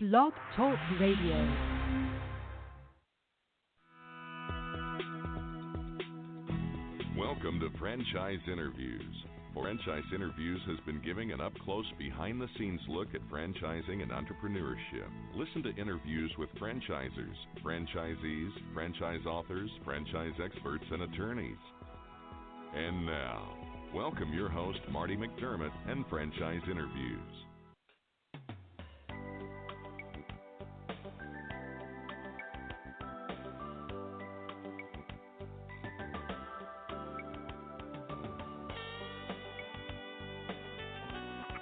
Blog Talk Radio. Welcome to Franchise Interviews. Franchise Interviews has been giving an up-close, behind-the-scenes look at franchising and entrepreneurship. Listen to interviews with franchisers, franchisees, franchise authors, franchise experts, and attorneys. And now, welcome your host, Marty McDermott, and Franchise Interviews.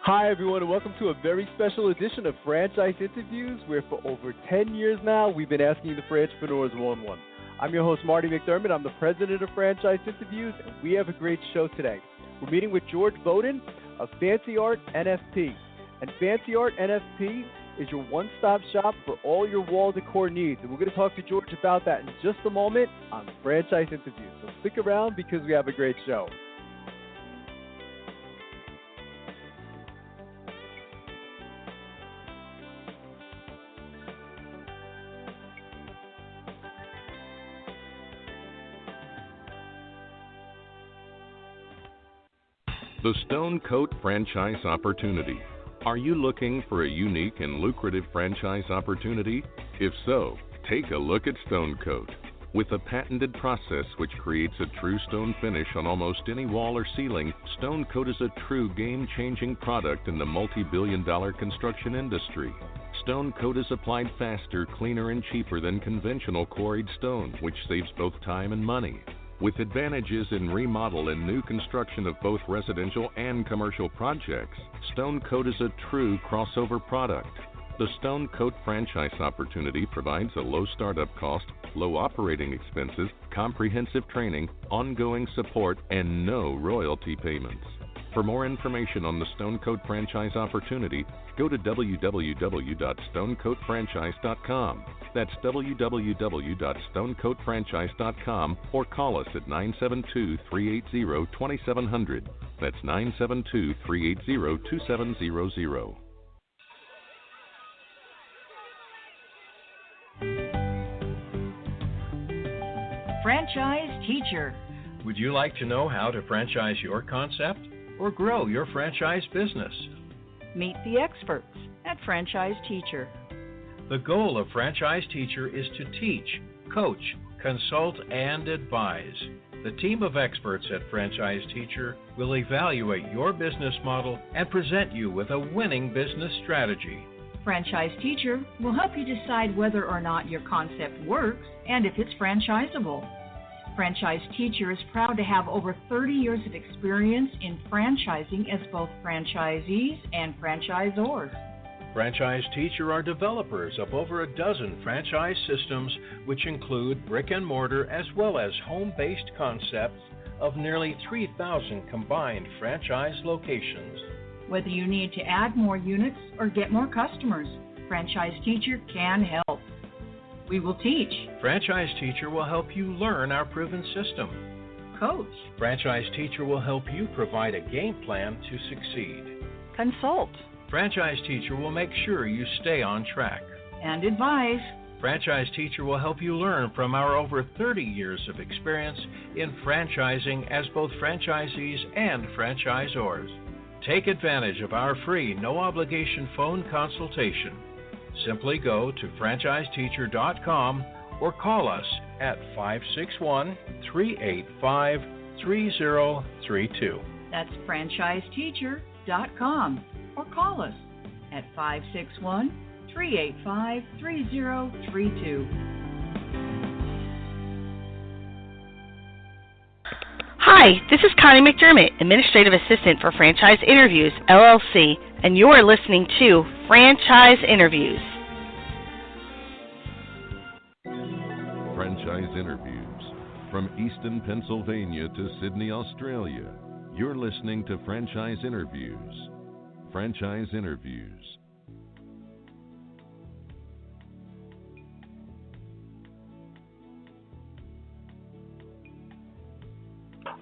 Hi, everyone, and welcome to a very special edition of Franchise Interviews, where for over 10 years now, we've been asking the entrepreneurs one-on-one. I'm your host, Marty McDermott. I'm the president of Franchise Interviews, and we have a great show today. We're meeting with George Vodin of Fancy Art NFP. And Fancy Art NFP is your one-stop shop for all your wall decor needs. And we're going to talk to George about that in just a moment on Franchise Interviews. So stick around because we have a great show. The Stone Coat Franchise Opportunity. Are you looking for a unique and lucrative franchise opportunity? If so, take a look at Stone Coat. With a patented process which creates a true stone finish on almost any wall or ceiling, Stone Coat is a true game-changing product in the multi-billion-dollar construction industry. Stone Coat is applied faster, cleaner, and cheaper than conventional quarried stone, which saves both time and money. With advantages in remodel and new construction of both residential and commercial projects, Stone Coat is a true crossover product. The Stone Coat franchise opportunity provides a low startup cost, low operating expenses, comprehensive training, ongoing support, and no royalty payments. For more information on the Stone Coat franchise opportunity, go to www.stonecoatfranchise.com. That's www.stonecoatfranchise.com, or call us at 972-380-2700. That's 972-380-2700. Franchise Teacher. Would you like to know how to franchise your concept or grow your franchise business? Meet the experts at Franchise Teacher. The goal of Franchise Teacher is to teach, coach, consult, and advise. The team of experts at Franchise Teacher will evaluate your business model and present you with a winning business strategy. Franchise Teacher will help you decide whether or not your concept works and if it's franchisable. Franchise Teacher is proud to have over 30 years of experience in franchising as both franchisees and franchisors. Franchise Teacher are developers of over a dozen franchise systems, which include brick and mortar as well as home-based concepts of nearly 3,000 combined franchise locations. Whether you need to add more units or get more customers, Franchise Teacher can help. We will teach. Franchise Teacher will help you learn our proven system. Coach. Franchise Teacher will help you provide a game plan to succeed. Consult. Franchise Teacher will make sure you stay on track. And advise. Franchise Teacher will help you learn from our over 30 years of experience in franchising as both franchisees and franchisors. Take advantage of our free, no-obligation phone consultation. Simply go to franchiseteacher.com or call us at 561-385-3032. That's franchiseteacher.com or call us at 561-385-3032. Hi, this is Connie McDermott, Administrative Assistant for Franchise Interviews, LLC, and you're listening to Franchise Interviews. Franchise Interviews. From Easton, Pennsylvania to Sydney, Australia, you're listening to Franchise Interviews. Franchise Interviews.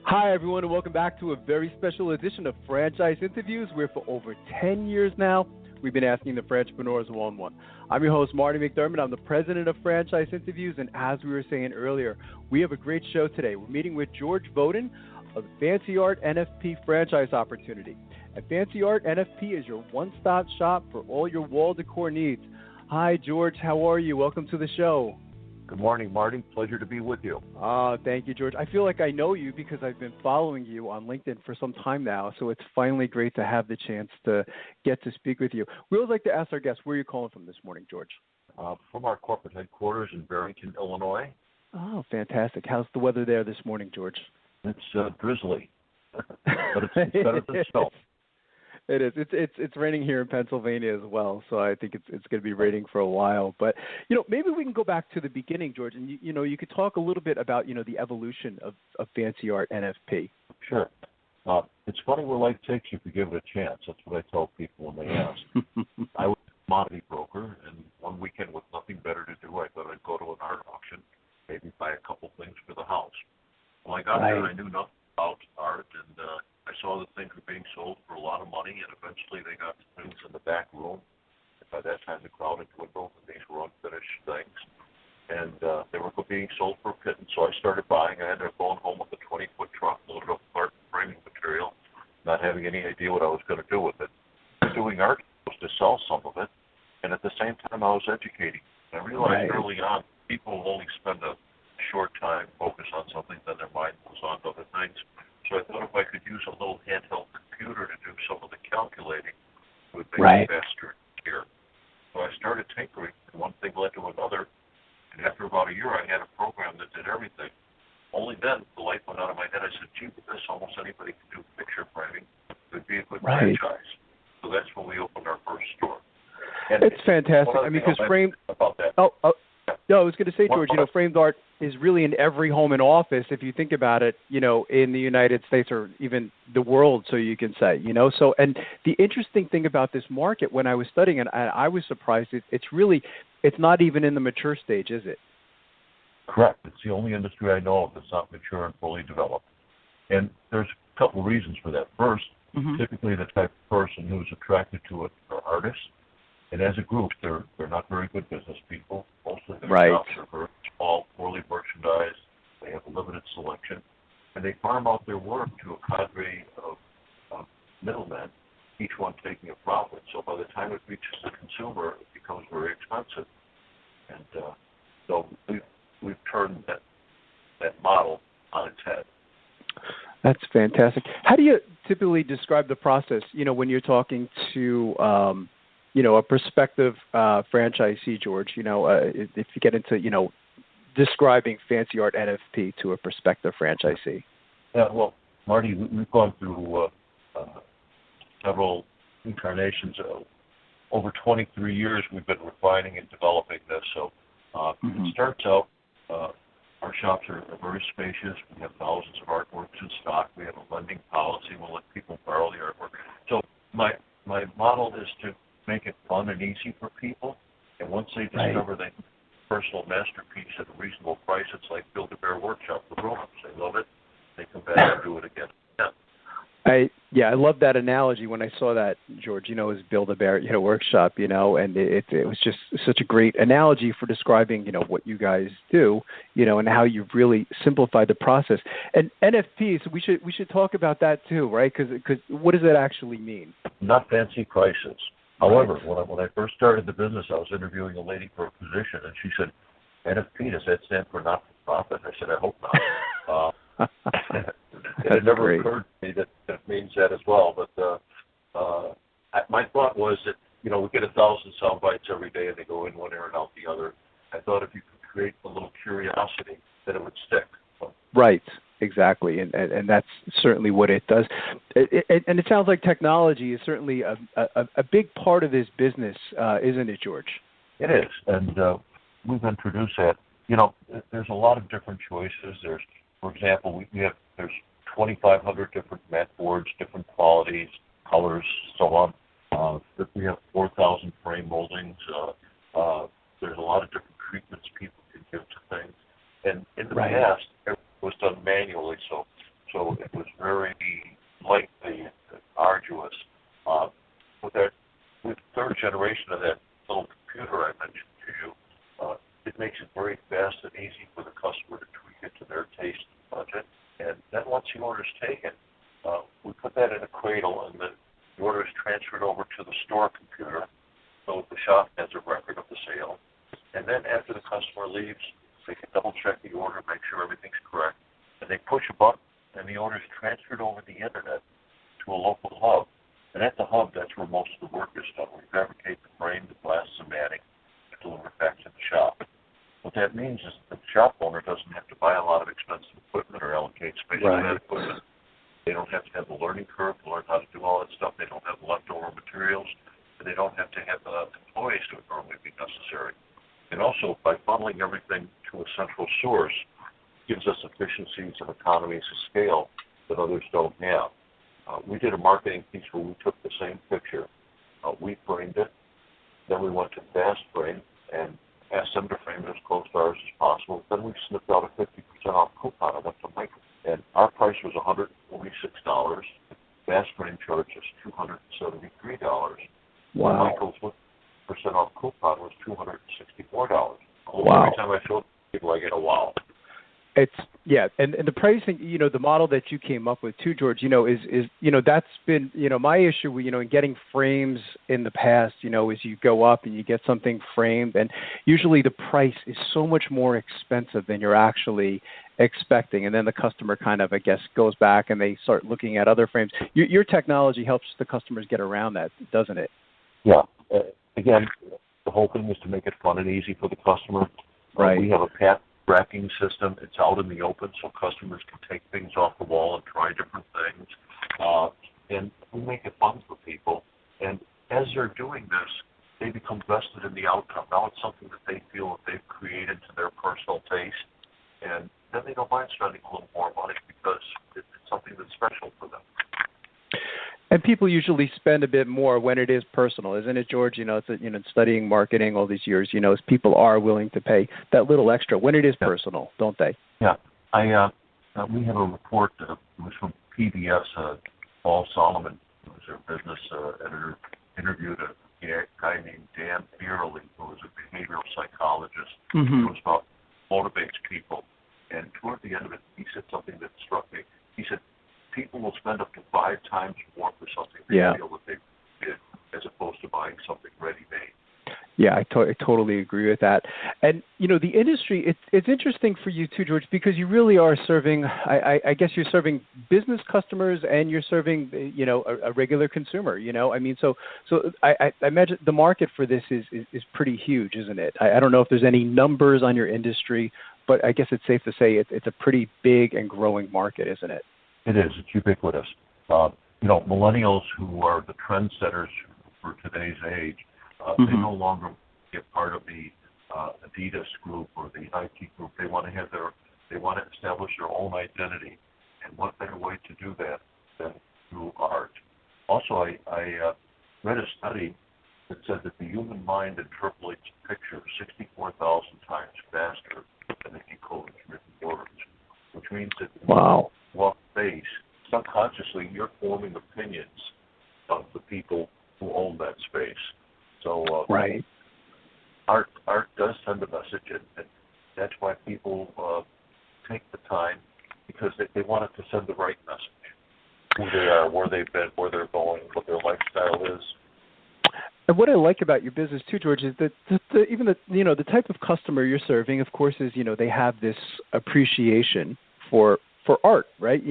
Hi, everyone, and welcome back to a very special edition of Franchise Interviews, where for over 10 years now, we've been asking the Franchpreneurs one-on-one. I'm your host, Marty McDermott. I'm the president of Franchise Interviews, and as we were saying earlier, we have a great show today. We're meeting with George Vodin of Fancy Art NFP franchise opportunity. At Fancy Art, NFP is your one-stop shop for all your wall decor needs. Hi, George. How are you? Welcome to the show. Good morning, Marty. Pleasure to be with you. Thank you, George. I feel like I know you because I've been following you on LinkedIn for some time now, so it's finally great to have the chance to get to speak with you. We always like to ask our guests, where are you calling from this morning, George? From our corporate headquarters in Barrington, Illinois. Oh, fantastic. How's the weather there this morning, George? It's drizzly, but it's better than snow. It is. It's raining here in Pennsylvania as well, so I think it's going to be raining for a while. But maybe we can go back to the beginning, George, and you could talk a little bit about the evolution of Fancy Art NFP. Sure. It's funny where life takes you if you give it a chance. That's what I tell people when they ask. I was a commodity broker, and one weekend with nothing better to do, I thought I'd go to an art auction, maybe buy a couple things for the house. When I got there, I knew nothing about art, and I saw that things were being sold for a lot of money, and eventually they got to things in the back room. And by that time, the crowd had dwindled, and these were unfinished things. And they were being sold for a pittance, so I started buying. I ended up going home with a 20-foot truck loaded up with art and framing material, not having any idea what I was going to do with it. Doing art was to sell some of it, and at the same time, I was educating. And I realized early on, people will only spend a short time focused on something, then their mind goes on to other things. So I thought if I could use a little handheld computer to do some of the calculating, it would make it faster here. So I started tinkering, and one thing led to another. And after about a year, I had a program that did everything. Only then, the light went out of my head. I said, gee, with this, almost anybody can do picture framing. It would be a good franchise. So that's when we opened our first store. And it's fantastic. I mean, because framed... About that. No, I was going to say, George, framed art is really in every home and office, if you think about it, in the United States or even the world, so you can say, So, and the interesting thing about this market, when I was studying it, I was surprised. It's not even in the mature stage, is it? Correct. It's the only industry I know of that's not mature and fully developed. And there's a couple of reasons for that. First, typically the type of person who's attracted to it are artists. And as a group, they're not very good business people. Mostly their shops are very small, poorly merchandised. They have a limited selection. And they farm out their work to a cadre of middlemen, each one taking a profit. So by the time it reaches the consumer, it becomes very expensive. And so we've turned that model on its head. That's fantastic. How do you typically describe the process, when you're talking to a prospective franchisee, George, if you get into, describing Fancy Art NFP to a prospective franchisee? Yeah, well, Marty, we've gone through several incarnations. Over 23 years, we've been refining and developing this. So it starts out, our shops are very spacious. We have thousands of artworks in stock. We have a lending policy. We'll let people borrow the artwork. So my model is to make it fun and easy for people. And once they discover they personal masterpiece at a reasonable price, it's like Build-A-Bear Workshop for grown-ups. They love it. They come back and do it again. I love that analogy when I saw that, George, as Build-A-Bear, Workshop, and it was just such a great analogy for describing, what you guys do, and how you've really simplified the process. And NFP, so we should talk about that too, right? Because what does that actually mean? Not fancy prices. However, when I first started the business, I was interviewing a lady for a position, and she said, NFP, does that stand for not-for-profit? I said, I hope not. It never occurred to me that it means that as well. But my thought was that, we get 1,000 sound bites every day, and they go in one ear and out the other. I thought if you could create a little curiosity, then it would stick. Right. Exactly, and that's certainly what it does. And it sounds like technology is certainly a big part of this business, isn't it, George? It is, and we've introduced that. There's a lot of different choices. There's, for example, there's 2,500 different mat boards, different qualities, colors, so on. We have 4,000 frame moldings. There's a lot of different treatments people can give to things. And in the past, everything was done manually, so it was very lengthy and arduous. With third generation of that little computer I mentioned to you, it makes it very fast and easy for the customer to tweak it to their taste and budget. And then once the order is taken, we put that in a cradle, and then the order is transferred over to the store computer, so the shop has a record of the sale. And then after the customer leaves, they can double-check the order, make sure everything's correct, and they push a button, and the order is transferred over the Internet to a local hub. And at the hub, that's where most of the work is done. We fabricate the frame, the glass, and matting, and deliver it back to the shop. What that means is that the shop owner doesn't have to buy a lot of expensive equipment or allocate space for that equipment. They don't have to have the learning curve to learn how to do all that stuff. They don't have leftover materials, and they don't have to have employees to normally be necessary. And also, by bundling everything to a central source, gives us efficiencies and economies of scale that others don't have. We did a marketing piece where we took the same picture, we framed it, then we went to Fast Frame and asked them to frame it as close to ours as possible. Then we snipped out a 50% off coupon and went to Michael. And our price was $146. Fast Frame charged us $273. Wow. Michael's 50% off coupon was $264. Wow. Every time I show people, I get a wow. It's and the pricing, the model that you came up with too, George, is that's been, my issue with, in getting frames in the past, is you go up and you get something framed, and usually the price is so much more expensive than you're actually expecting, and then the customer kind of, I guess, goes back and they start looking at other frames. Your technology helps the customers get around that, doesn't it? Yeah. Again, the whole thing is to make it fun and easy for the customer. Right. We have a path tracking system. It's out in the open, so customers can take things off the wall and try different things. And we make it fun for people. And as they're doing this, they become vested in the outcome. Now it's something that they feel that they've created to their personal taste. And then they don't mind spending a little more money because it's something that's special for them. And people usually spend a bit more when it is personal, isn't it, George? It's studying marketing all these years, people are willing to pay that little extra when it is personal, don't they? Yeah. We have a report that was from PBS. Paul Solomon, who was our business editor, interviewed a guy named Dan Beerley, who was a behavioral psychologist. Mm-hmm. It was about motivates people. And toward the end of it, he said something that struck me. He said, people will spend up to 5 times more for something they feel that they did as opposed to buying something ready-made. Yeah, I totally agree with that. And, the industry, it's interesting for you too, George, because you really are serving, I guess you're serving business customers and you're serving, a regular consumer, So I imagine the market for this is pretty huge, isn't it? I don't know if there's any numbers on your industry, but I guess it's safe to say it's a pretty big and growing market, isn't it? It is. It's ubiquitous. Millennials who are the trendsetters for today's age, they no longer get part of the Adidas group or the Nike group. They want to establish their own identity. And what better way to do that than through art? Also, I read a study that said that the human mind interpolates a picture 64,000 times faster than it encodes written words, which means that walk face, subconsciously you're forming opinions of the people who own that space. So art does send a message, and that's why people take the time, because they want it to send the right message. Who they are, where they've been, where they're going, what their lifestyle is. And what I like about your business too, George, is that even the type of customer you're serving, of course, is they have this appreciation for art, right?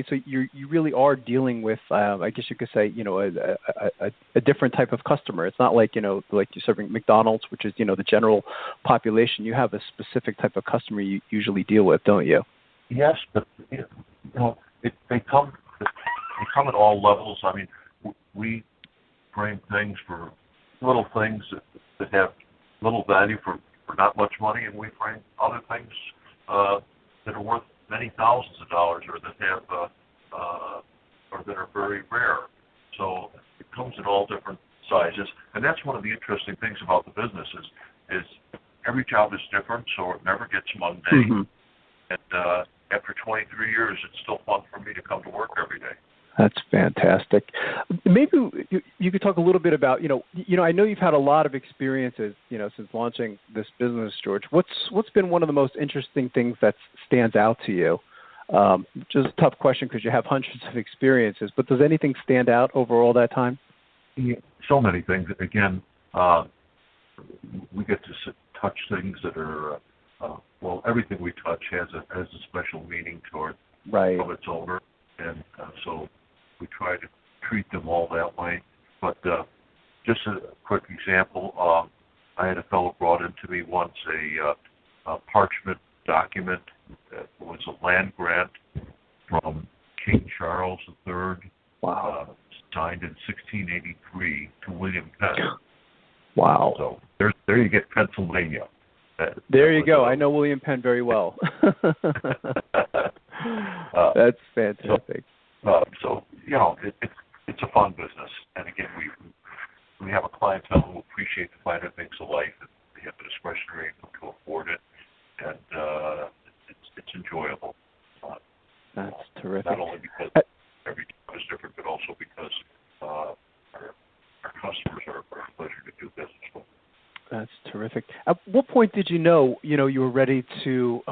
So you really are dealing with, I guess you could say, a different type of customer. It's not like like you're serving McDonald's, which is the general population. You have a specific type of customer you usually deal with, don't you? Yes, but they come at all levels. I mean, we frame things for little things that have little value for not much money, and we frame other things that are worth many thousands of dollars, or that have or that are very rare. So it comes in all different sizes, and that's one of the interesting things about the business is every job is different, so it never gets mundane. Mm-hmm. And after 23 years, it's still fun for me to come to work every day. That's fantastic. Maybe you could talk a little bit about, I know you've had a lot of experiences, since launching this business, George. What's been one of the most interesting things that stands out to you? Just a tough question because you have hundreds of experiences, but does anything stand out over all that time? Yeah, so many things. Again, we get to touch things that are, everything we touch has a special meaning toward from its owner, and so we try to treat them all that way. But just a quick example, I had a fellow brought into me once a parchment document that was a land grant from King Charles III, signed in 1683 to William Penn. Wow. So there you get Pennsylvania. There you go. I know William Penn very well. That's fantastic. So it's a fun business, and again, we have a clientele who appreciate the finer things of life, and they have the discretionary income to afford it, and it's enjoyable. That's terrific. Not only because every job is different, but also because our customers are a pleasure to do business with. That's terrific. At what point did you know you were ready to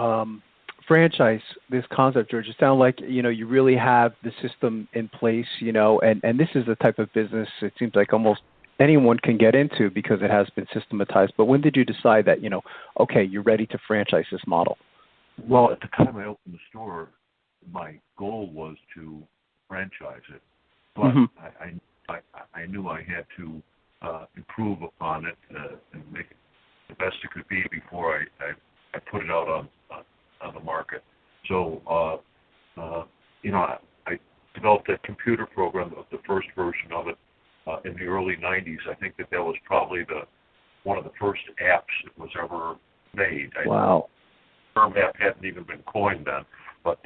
franchise this concept, George? It sounds like, you really have the system in place, and this is the type of business it seems like almost anyone can get into because it has been systematized. But when did you decide that, okay, you're ready to franchise this model? Well, at the time I opened the store, my goal was to franchise it, but I knew I had to improve upon it and make it the best it could be before I put it out on the market. So, I developed that computer program, the first version of it, in the early 90s. I think that was probably one of the first apps that was ever made. Wow. The term app hadn't even been coined then, but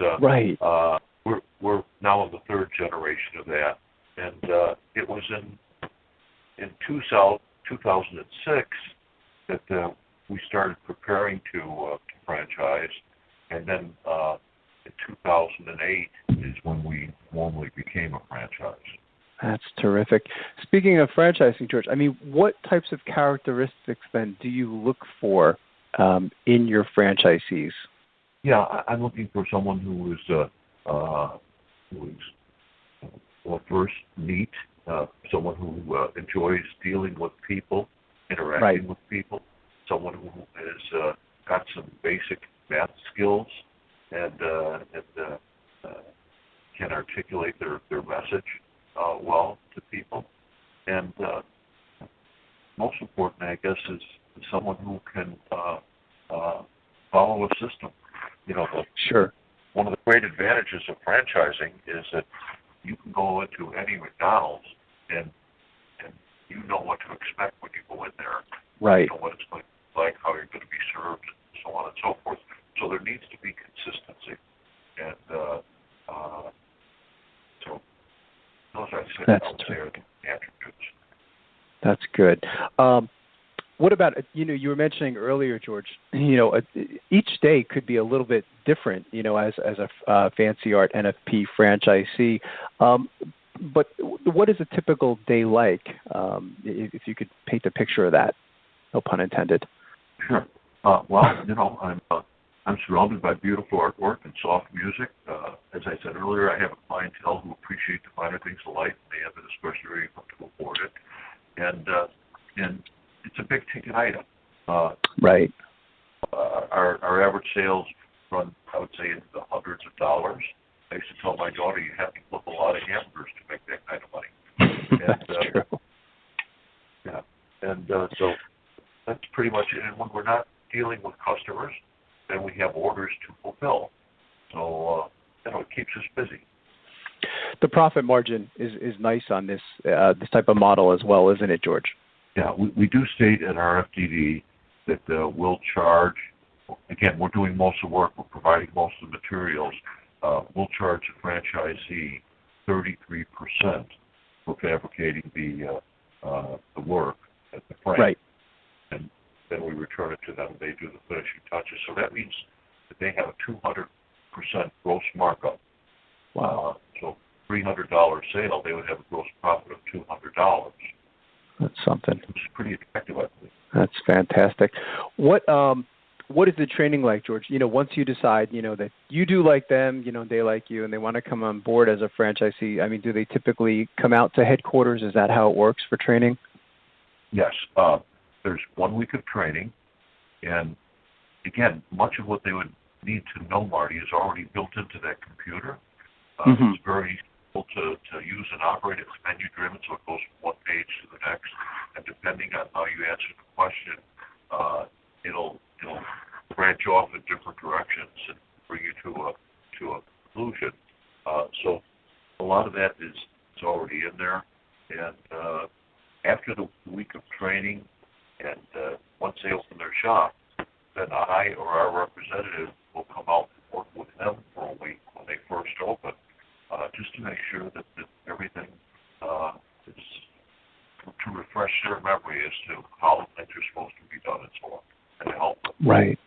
we're now in the third generation of that, and it was in 2006 that we started preparing to franchise, and then in 2008 is when we formally became a franchise. That's terrific. Speaking of franchising, George, what types of characteristics then do you look for in your franchisees? Yeah, I'm looking for someone who is first neat, someone who enjoys dealing with people, interacting with people, someone who has got some basic math skills and can articulate their message well to people, and most important, I guess, is someone who can follow a system. One of the great advantages of franchising is that you can go into any McDonald's and you know what to expect when you go in there. Right. You know what it's going to be like, how you're going to be served, and so on and so forth. So there needs to be consistency. And so those are the attributes. That's good. What about, you were mentioning earlier, George, each day could be a little bit different, as a fancy art NFP franchisee. But what is a typical day like, if you could paint a picture of that? No pun intended. Sure. I'm surrounded by beautiful artwork and soft music. As I said earlier, I have a clientele who appreciate the finer things of life. They have the discretionary income to afford it. And it's a big ticket item. Right. Our average sales run, I would say, into the hundreds of dollars. I used to tell my daughter, you have to flip a lot of hamburgers to make that kind of money. That's true. Yeah. And so that's pretty much it. And when we're not dealing with customers, then we have orders to fulfill. So, it keeps us busy. The profit margin is nice on this type of model as well, isn't it, George? Yeah, we do state in our FDD that we'll charge, again, we're doing most of the work, we're providing most of the materials, we'll charge the franchisee 33% for fabricating the work at the frame. Right. And then we return it to them, they do the finishing touches. So that means that they have a 200% gross markup. Wow. So $300 sale, they would have a gross profit of $200. That's something. Which is pretty attractive, I think. That's fantastic. What is the training like, George? Once you decide, that you do like them, they like you, and they want to come on board as a franchisee, I mean, do they typically come out to headquarters? Is that how it works for training? Yes. There's 1 week of training, and again, much of what they would need to know, Marty, is already built into that computer. It's very simple to use and operate. It's menu-driven, so it goes from one page to the next, and depending on how you answer the question, it'll branch off in different directions and bring you to a conclusion. So a lot of that is already in there, and after the week of training, and once they open their shop, then I or our representative will come out and work with them for a week when they first open, just to make sure that everything is to refresh their memory as to how things are supposed to be done and so on, and to help them. Right.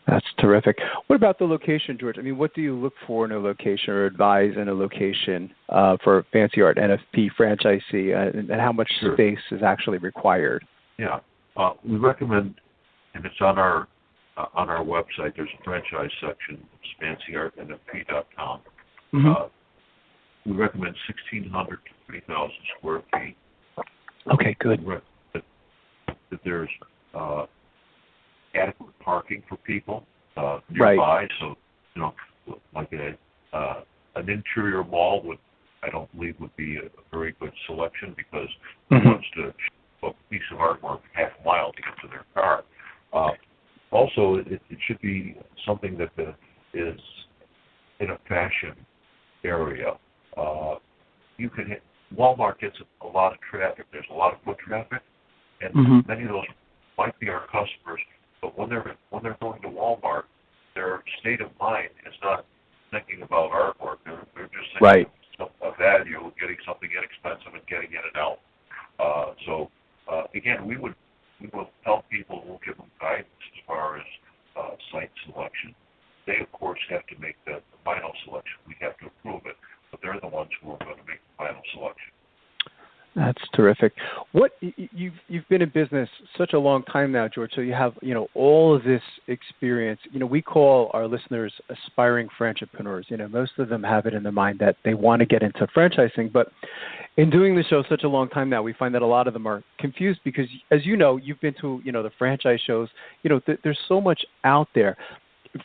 That's terrific. What about the location, George? I mean, what do you look for in a location or advise in a location for Fancy Art NFP franchisee, and how much space is actually required? Yeah. We recommend, and it's on our website, there's a franchise section, it's fancyartnfp.com. We recommend 1,600 to 3,000 square feet. Okay, good. That there's adequate parking for people nearby. Right. So, like an interior mall I don't believe would be a very good selection, because who wants to ship a piece of artwork half a mile to get to their car? Also, it should be something that is in a fashion area. Walmart gets a lot of traffic. There's a lot of foot traffic, and many of those might be our customers. But when they're going to Walmart, their state of mind is not thinking about artwork. They're just thinking of value, getting something inexpensive and getting in and out. So again, we will help people. We'll give them guidance as far as site selection. They, of course, have to make the final selection. We have to approve it, but they're the ones who are going to make the final selection. That's terrific. What you've been in business such a long time now, George. So you have all of this experience. We call our listeners aspiring franchipreneurs. Most of them have it in their mind that they want to get into franchising. But in doing the show such a long time now, we find that a lot of them are confused because, as you've been to the franchise shows. There's so much out there.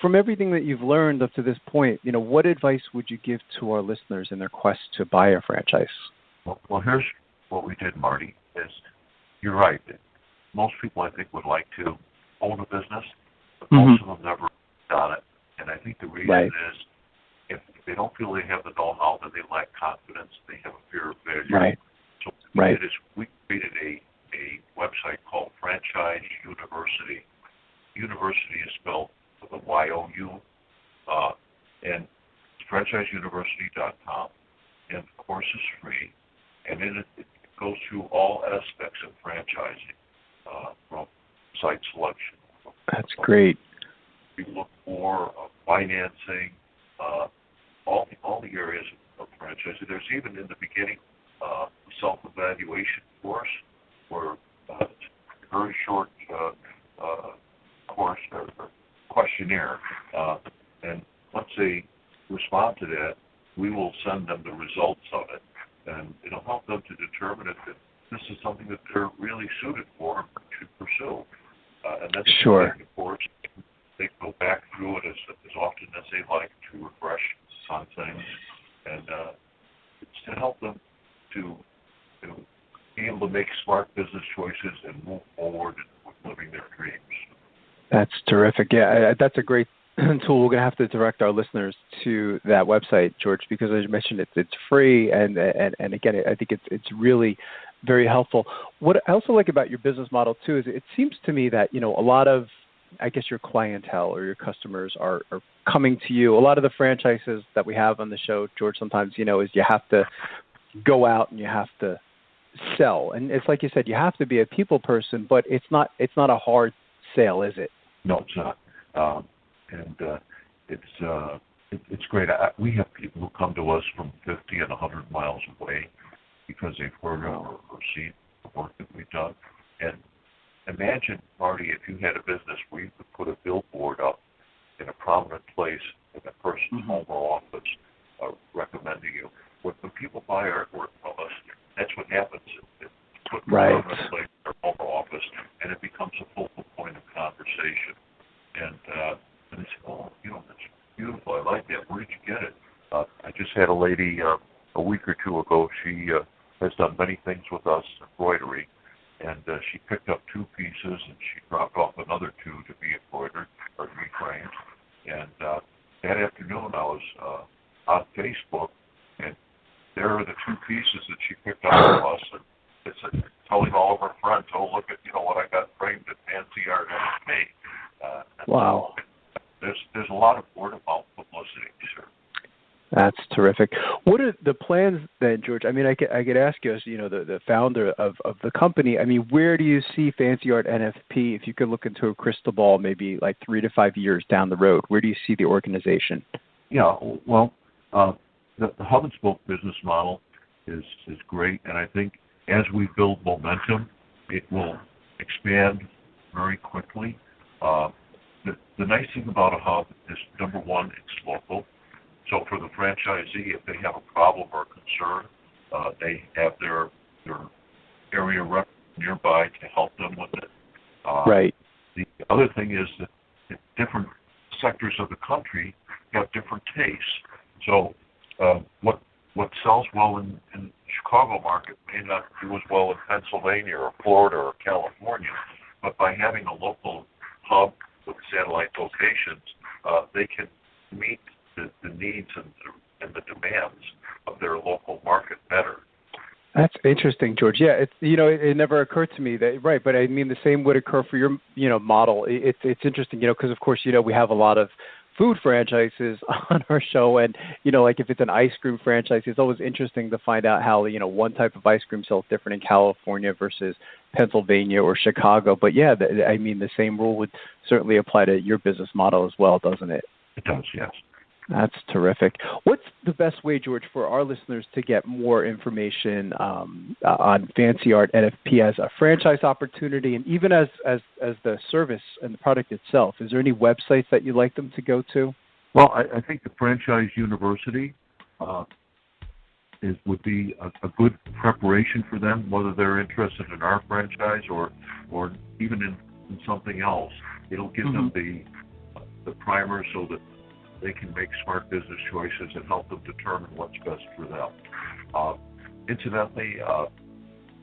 From everything that you've learned up to this point, what advice would you give to our listeners in their quest to buy a franchise? Well, here's what we did, Marty, is you're right. Most people, I think, would like to own a business, but most of them never done it. And I think the reason is if they don't feel they have the know-how, then they lack confidence, they have a fear of failure. Right. So what we did is we created a website called Franchise University. University is spelled with a Y-O-U, and it's franchiseuniversity.com. And the course is free, and it goes through all aspects of franchising, from site selection. That's great. We look for financing, all the areas of franchising. There's even in the beginning a self-evaluation course, where it's a very short course or questionnaire, and once they respond to that, we will send them the results of it, and it'll help them to determine if this is something that they're really suited for and should pursue. And then of course, they go back through it as often as they like to refresh on things, and it's to help them to be able to make smart business choices and move forward with living their dreams. That's terrific. Yeah, that's a great tool. We're going to have to direct our listeners to that website, George, because as you mentioned, it's free, and again, I think it's really very helpful. What I also like about your business model too is it seems to me that a lot of, I guess, your clientele or your customers are coming to you. A lot of the franchises that we have on the show, George, sometimes is you have to go out and you have to sell, and it's like you said, you have to be a people person, but it's not a hard sale, is it? No, it's not. And it's it's great. We have people who come to us from 50 and 100 miles away because they've heard of or seen the work that we've done. And imagine, Marty, if you had a business where you could put a billboard up in a prominent place in a person's home or office recommending you. When people buy artwork from us, that's what happens. It's put in a prominent place in their home or office, and it becomes a focal point of conversation. And they say, oh, that's beautiful. I like that. Where did you get it? I just had a lady a week or two ago. She has done many things with us, embroidery, and she picked up 2 pieces and she dropped off another 2 to be embroidered or to be framed. And that afternoon I was on Facebook, and there are the 2 pieces that she picked up from us, and it's telling all of her friends, oh, look at what I got framed at Fancy Art NFP. Wow. There's a lot of word-of-mouth publicity, sure. That's terrific. What are the plans then, George? I mean, I could ask you as, the founder of the company, I mean, where do you see Fancy Art NFP, if you could look into a crystal ball, maybe like 3 to 5 years down the road? Where do you see the organization? Yeah, well, the hub and spoke business model is great, and I think as we build momentum, it will expand very quickly. The nice thing about a hub is, number one, it's local. So for the franchisee, if they have a problem or a concern, they have their area rep nearby to help them with it. Right. The other thing is that different sectors of the country have different tastes. So what sells well in the Chicago market may not do as well in Pennsylvania or Florida or California. But by having a local hub with satellite locations, they can meet the needs and the demands of their local market better. That's interesting, George. Yeah, it's it never occurred to me that, right, but I mean the same would occur for your model. It's interesting, because of course we have a lot of food franchises on our show, and like if it's an ice cream franchise, it's always interesting to find out how one type of ice cream sells different in California versus Pennsylvania or Chicago. But yeah, I mean the same rule would certainly apply to your business model as well, doesn't it? It does, yes. That's terrific. What's the best way, George, for our listeners to get more information on Fancy Art NFP as a franchise opportunity, and even as the service and the product itself? Is there any websites that you'd like them to go to? Well, I think the Franchise University would be a good preparation for them, whether they're interested in our franchise or even in something else. It'll give them the primer so that they can make smart business choices and help them determine what's best for them. Incidentally,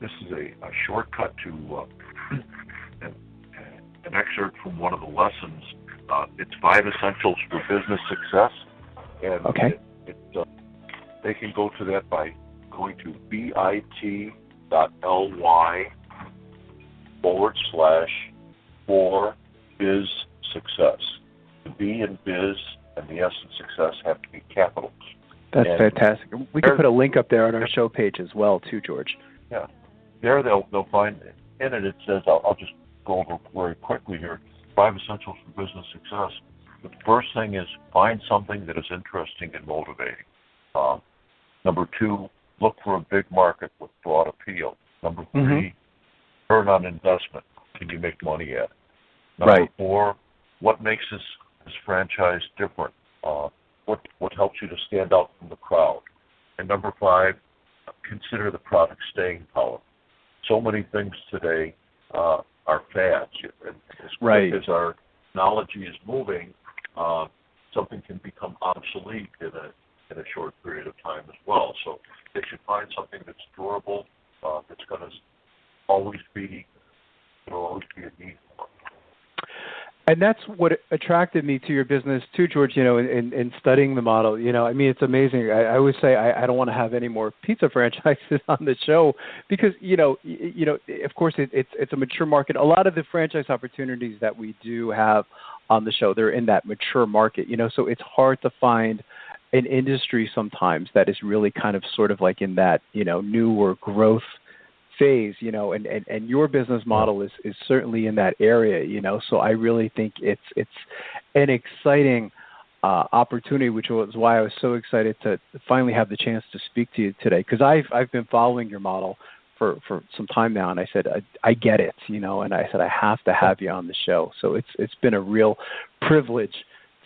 this is a shortcut to an excerpt from one of the lessons. It's 5 Essentials for Business Success. And they can go to that by going to bit.ly/4BizSuccess. The B in biz and the S in success have to be capitals. That's fantastic. We can put a link up there on our show page as well, too, George. Yeah. There they'll find, in it says, I'll just go over very quickly here, 5 Essentials for Business Success. The first thing is find something that is interesting and motivating. Number 2, look for a big market with broad appeal. Number 3, return on investment. Can you make money at it? Number 4, what makes this franchise different? What helps you to stand out from the crowd? And number 5, consider the product's staying power. So many things today are fads. And as quick as our technology is moving, something can become obsolete in a short period of time as well. So they should find something that's durable, that's going to always be a need for. And that's what attracted me to your business too, George, in studying the model. I mean, it's amazing. I always say I don't want to have any more pizza franchises on the show because, of course, it's a mature market. A lot of the franchise opportunities that we do have on the show, they're in that mature market, so it's hard to find an industry sometimes that is really kind of sort of like in that, new or growth phase, and your business model is certainly in that area, so I really think it's an exciting opportunity, which was why I was so excited to finally have the chance to speak to you today, because I've been following your model for some time now, and I said, I get it, and I said, I have to have you on the show. So it's been a real privilege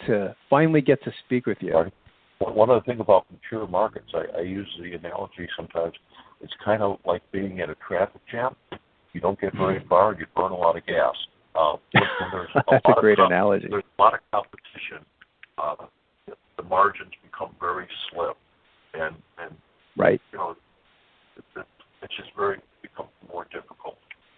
to finally get to speak with you. Right. One other thing about mature markets, I use the analogy sometimes, it's kind of like being in a traffic jam. You don't get very far, you burn a lot of gas. That's a great analogy. There's a lot of competition. The margins become very slim, and right. It's just become more difficult.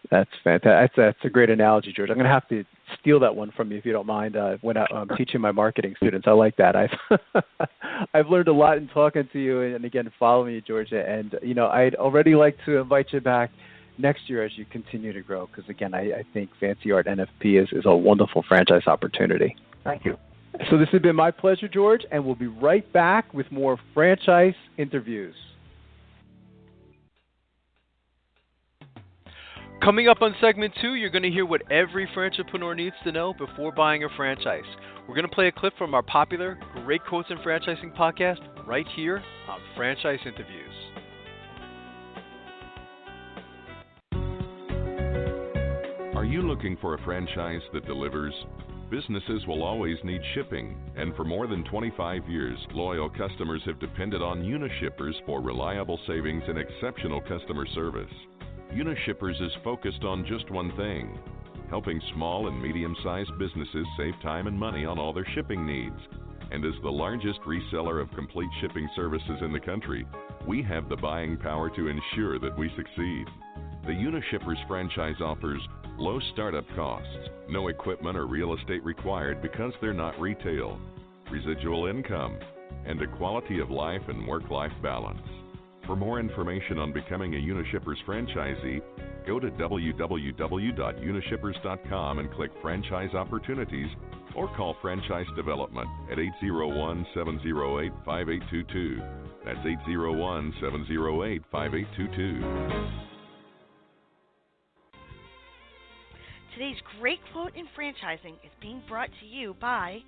That's fantastic. That's a great analogy, George. I'm going to have to steal that one from you if you don't mind. When I'm teaching my marketing students, I like that. I've learned a lot in talking to you, and again, following you, Georgia. And I'd already like to invite you back next year as you continue to grow, because again, I think Fancy Art NFP is a wonderful franchise opportunity. Thank you. So this has been my pleasure, George, and we'll be right back with more franchise interviews. Coming up on segment 2, you're going to hear what every franchipreneur needs to know before buying a franchise. We're going to play a clip from our popular Great Quotes in Franchising podcast right here on Franchise Interviews. Are you looking for a franchise that delivers? Businesses will always need shipping, and for more than 25 years, loyal customers have depended on Unishippers for reliable savings and exceptional customer service. Unishippers is focused on just one thing: helping small and medium-sized businesses save time and money on all their shipping needs. And as the largest reseller of complete shipping services in the country, we have the buying power to ensure that we succeed. The Unishippers franchise offers low startup costs, no equipment or real estate required because they're not retail, residual income, and a quality of life and work-life balance. For more information on becoming a Unishippers franchisee, go to www.unishippers.com and click Franchise Opportunities, or call Franchise Development at 801-708-5822. That's 801-708-5822. Today's great quote in franchising is being brought to you by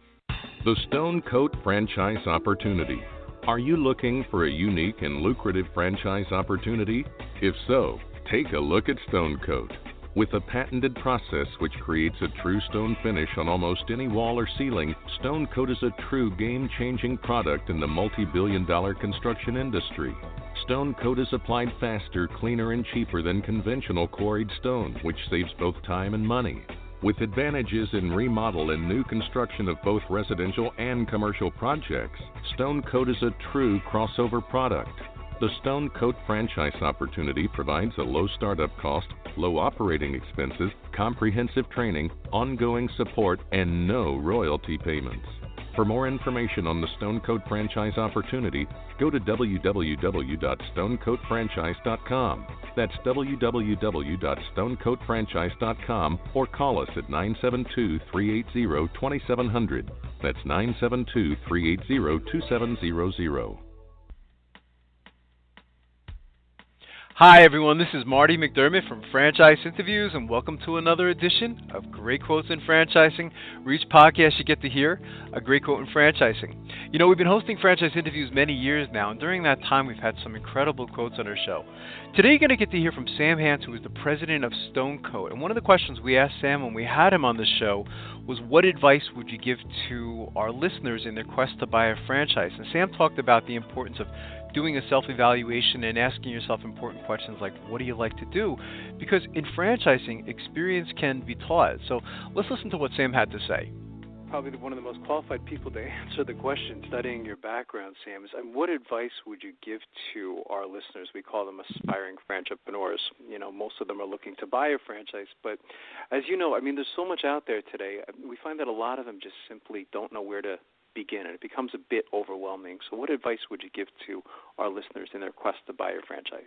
The Stone Coat Franchise Opportunity. Are you looking for a unique and lucrative franchise opportunity? If so, take a look at Stone Coat. With a patented process which creates a true stone finish on almost any wall or ceiling, Stone Coat is a true game-changing product in the multi-billion-dollar construction industry. Stone Coat is applied faster, cleaner, and cheaper than conventional quarried stone, which saves both time and money. With advantages in remodel and new construction of both residential and commercial projects, Stone Coat is a true crossover product. The Stone Coat franchise opportunity provides a low startup cost, low operating expenses, comprehensive training, ongoing support, and no royalty payments. For more information on the Stone Coat franchise opportunity, go to www.stonecoatfranchise.com. That's www.stonecoatfranchise.com, or call us at 972-380-2700. That's 972-380-2700. Hi everyone, this is Marty McDermott from Franchise Interviews, and welcome to another edition of Great Quotes in Franchising, where each podcast you get to hear a great quote in franchising. You know, we've been hosting Franchise Interviews many years now, and during that time we've had some incredible quotes on our show. Today you're going to get to hear from Sam Hance, who is the president of Stone Coat, and one of the questions we asked Sam when we had him on the show was, what advice would you give to our listeners in their quest to buy a franchise? And Sam talked about the importance of doing a self-evaluation and asking yourself important questions like, what do you like to do? Because in franchising, experience can be taught. So let's listen to what Sam had to say. Probably one of the most qualified people to answer the question, studying your background, Sam, is what advice would you give to our listeners? We call them aspiring franchipreneurs. You know, most of them are looking to buy a franchise, but as you know, I mean, there's so much out there today. We find that a lot of them just simply don't know where to begin, and it becomes a bit overwhelming. So what advice would you give to our listeners in their quest to buy a franchise?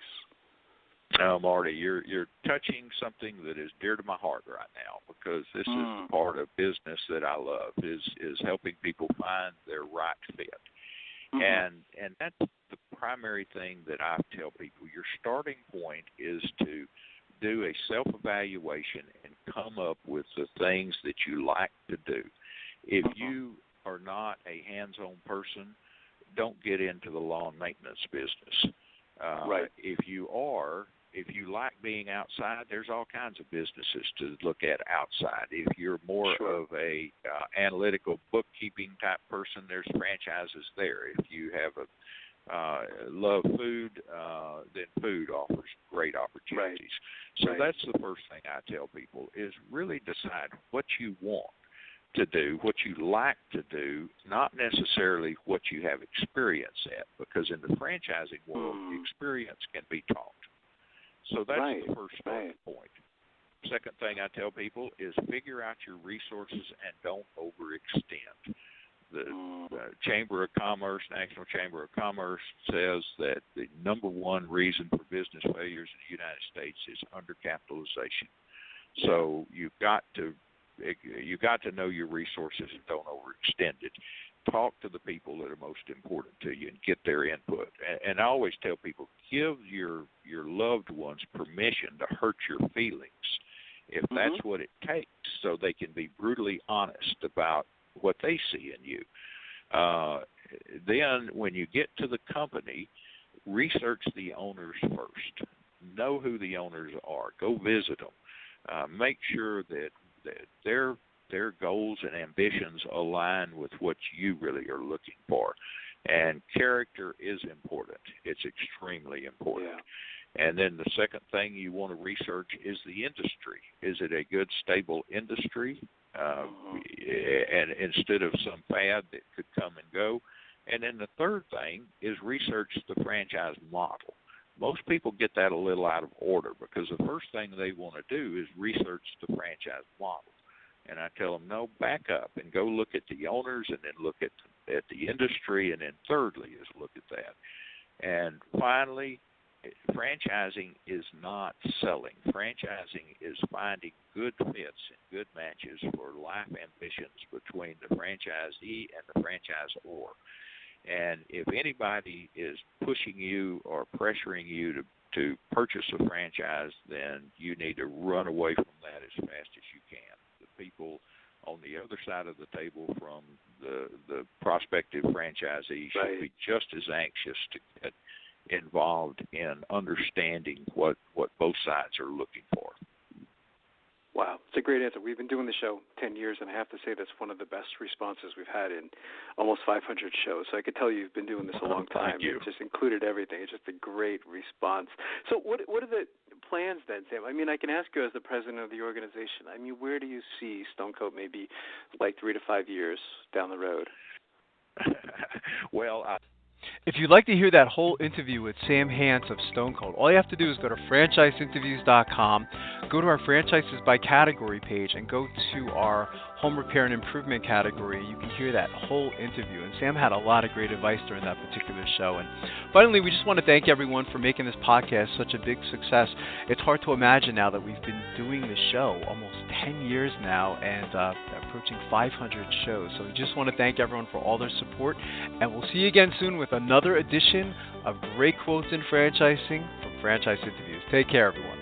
Now, Marty, you're touching something that is dear to my heart right now, because this is the part of business that I love, is helping people find their right fit. And that's the primary thing that I tell people. Your starting point is to do a self-evaluation and come up with the things that you like to do. If you are not a hands-on person, don't get into the lawn maintenance business. Right. If you like being outside, there's all kinds of businesses to look at outside. If you're more of a analytical bookkeeping type person, there's franchises there. If you have love food, then food offers great opportunities. Right. So that's the first thing I tell people is really decide what you want to do, what you like to do, not necessarily what you have experience at, because in the franchising world, experience can be taught. So that's the first starting point. Second thing I tell people is figure out your resources and don't overextend. The Chamber of Commerce, National Chamber of Commerce, says that the number one reason for business failures in the United States is undercapitalization. So you've got to know your resources and don't overextend it. Talk to the people that are most important to you and get their input. And I always tell people, give your loved ones permission to hurt your feelings if that's what it takes, so they can be brutally honest about what they see in you. Then when you get to the company, research the owners first. Know who the owners are. Go visit them. Make sure that their goals and ambitions align with what you really are looking for. And character is important. It's extremely important. Yeah. And then the second thing you want to research is the industry. Is it a good, stable industry? And instead of some fad that could come and go. And then the third thing is research the franchise model. Most people get that a little out of order because the first thing they want to do is research the franchise model. And I tell them, no, back up and go look at the owners and then look at the industry, and then thirdly is look at that. And finally, franchising is not selling. Franchising is finding good fits and good matches for life ambitions between the franchisee and the franchisor. And if anybody is pushing you or pressuring you to purchase a franchise, then you need to run away from that as fast as you can. The people on the other side of the table from the prospective franchisee should be just as anxious to get involved in understanding what both sides are looking for. Wow, it's a great answer. We've been doing the show 10 years, and I have to say that's one of the best responses we've had in almost 500 shows. So I could tell you've been doing this a long time. Thank you. It just included everything. It's just a great response. So what are the plans then, Sam? I mean, I can ask you as the president of the organization. I mean, where do you see Stone Coat maybe like 3 to 5 years down the road? Well, if you'd like to hear that whole interview with Sam Hance of Stone Coat, all you have to do is go to franchiseinterviews.com, go to our franchises by category page, and go to our home repair and improvement category. You can hear that whole interview. And Sam had a lot of great advice during that particular show. And finally, we just want to thank everyone for making this podcast such a big success. It's hard to imagine now that we've been doing the show almost 10 years now and approaching 500 shows. So we just want to thank everyone for all their support. And we'll see you again soon with another edition of Great Quotes in Franchising from Franchise Interviews. Take care, everyone.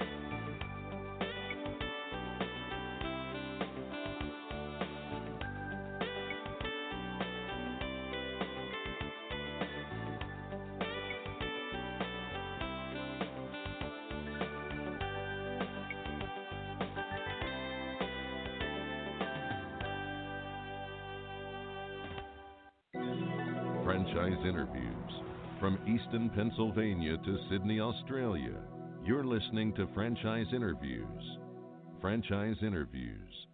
Franchise Interviews. From Easton, Pennsylvania to Sydney, Australia, you're listening to Franchise Interviews. Franchise Interviews.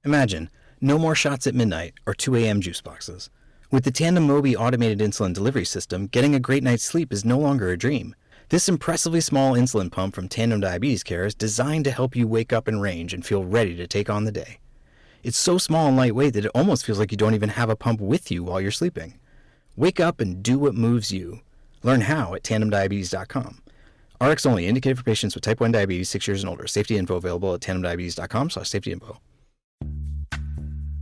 Imagine, no more shots at midnight or 2 a.m. juice boxes. With the Tandem Mobi automated insulin delivery system, getting a great night's sleep is no longer a dream. This impressively small insulin pump from Tandem Diabetes Care is designed to help you wake up in range and feel ready to take on the day. It's so small and lightweight that it almost feels like you don't even have a pump with you while you're sleeping. Wake up and do what moves you. Learn how at tandemdiabetes.com. RX only, indicated for patients with type 1 diabetes 6 years and older. Safety info available at tandemdiabetes.com/safety-info.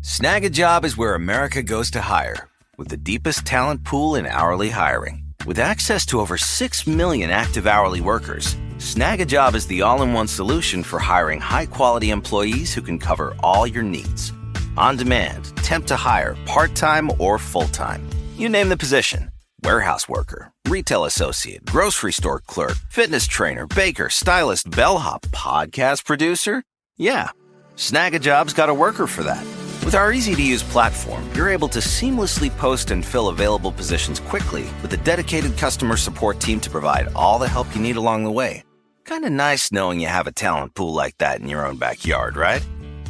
Snag a job is where America goes to hire, with the deepest talent pool in hourly hiring. With access to over 6 million active hourly workers, Snag-a-Job is the all-in-one solution for hiring high-quality employees who can cover all your needs. On demand, temp to hire, part-time or full-time. You name the position. Warehouse worker, retail associate, grocery store clerk, fitness trainer, baker, stylist, bellhop, podcast producer? Yeah, Snag-a-Job's got a worker for that. With our easy-to-use platform, you're able to seamlessly post and fill available positions quickly with a dedicated customer support team to provide all the help you need along the way. Kinda nice knowing you have a talent pool like that in your own backyard, right?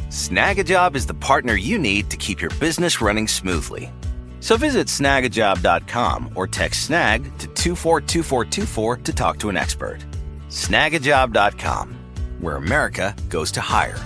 Snag-a-Job is the partner you need to keep your business running smoothly. So visit snagajob.com or text SNAG to 242424 to talk to an expert. Snagajob.com, where America goes to hire.